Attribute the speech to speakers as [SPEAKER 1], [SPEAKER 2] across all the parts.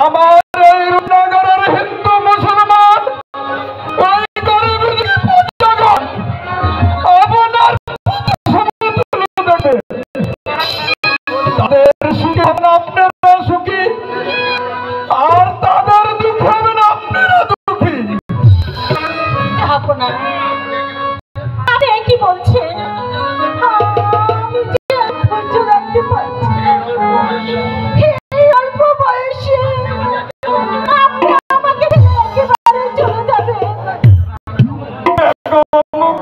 [SPEAKER 1] আমার এই রূপনগরের হিন্দু মুসলমান ওই গরিব জগৎ আপনার তাদের সুখী হবেন আপনারা সুখী, আর তাদের দুঃখ হবেন আপনারা দুঃখী।
[SPEAKER 2] আপনার কি বলছেন? রাখতে পারছি অল্প বয়সে আপনি আমাকে একেবারে চলে যাবেন।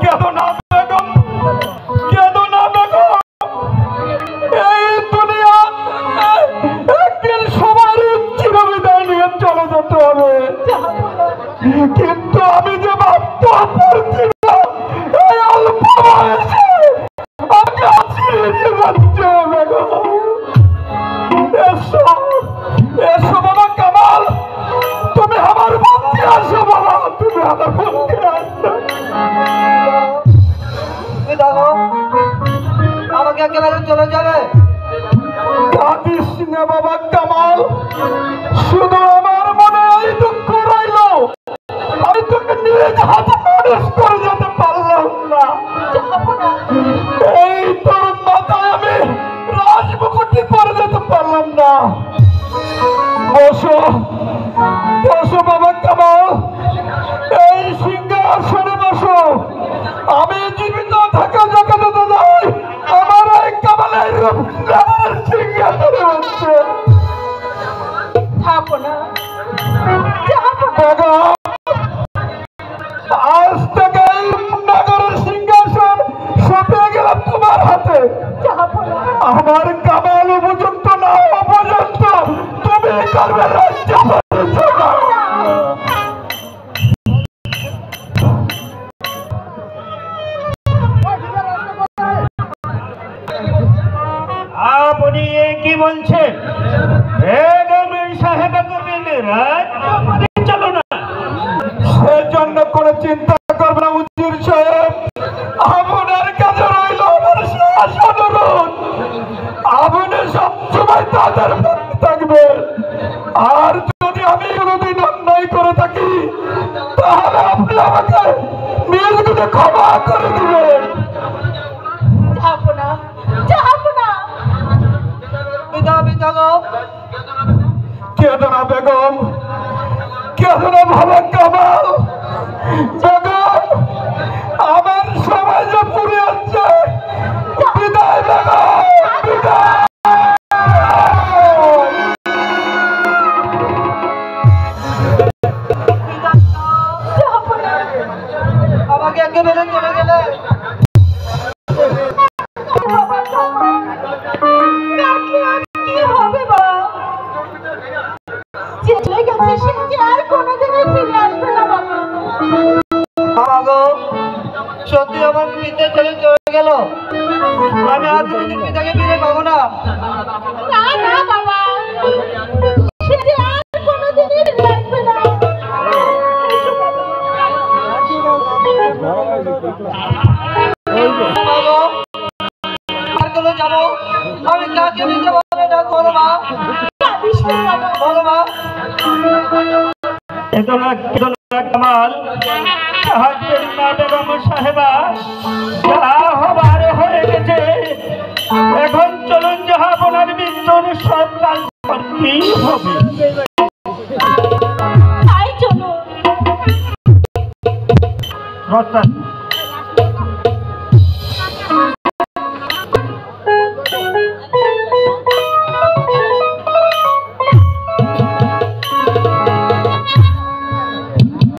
[SPEAKER 1] কেঁদো না বেগম, কেঁদো না বেগম। এই দুনিয়া একদিন সবার চিরবিদায় নিয়ে চলে যেতে হবে, কিন্তু আমি যে ভাবতে পারছি না এই অল্প বয়সে আমাকে আশ্রয় যাচ্ছে বেগম। এসো এসো বাবা কামাল, তুমি আমার বন্ধে আসো বাবা, তুমি আমার বন্ধে আসো।
[SPEAKER 3] আমাকে একেবারে চলে যাবে?
[SPEAKER 1] কাঁদিস না বাবা কামাল, শুধু আমার মনে এই দুঃখ রইল, আমি তোকে নিজ হাতে মানুষ করে যেতে পারলাম না। এই তোর মাথায় আমি রাজমুকুটি পরে যেতে পারলাম না। বসো বসো বাবা কামাল, এই সিংহাসনে বসো। আমি জীবিত থাকা জগতে যাই, আমার এই কামালের সিংহাসনে বসছে। আজ থেকে এই নগরের সিংহাসন সঁপে গেলাম তোমার হাতে। আমার কামাল উপযুক্ত না হওয়া পর্যন্ত তুমি করবে রাজ্য পরিচালনা।
[SPEAKER 4] আপনি কি বলছেন? সাহেবা করবেন রাজ্য পরিচালনা?
[SPEAKER 1] সেজন্য কোনো চিন্তা করবে না উজির সাহেব, আপনার কাছে রইল আমার শেষ অনুরোধ, আপনি সবসময় তাদের পক্ষে থাকবেন। আর যদি আমি কোনোদিন অন্যায় করে থাকি তাহলে আপনি আমাকে নিজগুলো ক্ষমা করে দিবেন। কেঁদো না বেগম, কেঁদো না ভালো কামাল। বেগম, আমার সবাই যে পুড়ে যাচ্ছে। বিদায় বেগম, বিদায়।
[SPEAKER 3] আমাকে একেবারে চলে গেলে?
[SPEAKER 2] কি হবে বাবা? চলে গেছে সে যে আর কোনোদিনই ফিরে আসবে না বাবা।
[SPEAKER 3] আমাগো সত্যি আমার পিতা ছেলে চলে গেল, আমি আর কোনোদিন পিতাকে ফিরে পাবো না।
[SPEAKER 2] না না বাবা, সে যে আর কোনোদিনই ফিরে আসবে না।
[SPEAKER 3] আর কোথাও যাবো আমি কাকে নিতে পারবো না। বলো মা, বলো মা।
[SPEAKER 4] কামাল বেগম সাহেবা, যা হবার হয়ে গেছে, এখন চলুন যাহা আপনার মৃত্যুর সব কাজ করতেই হবে।
[SPEAKER 2] তাই চলুন।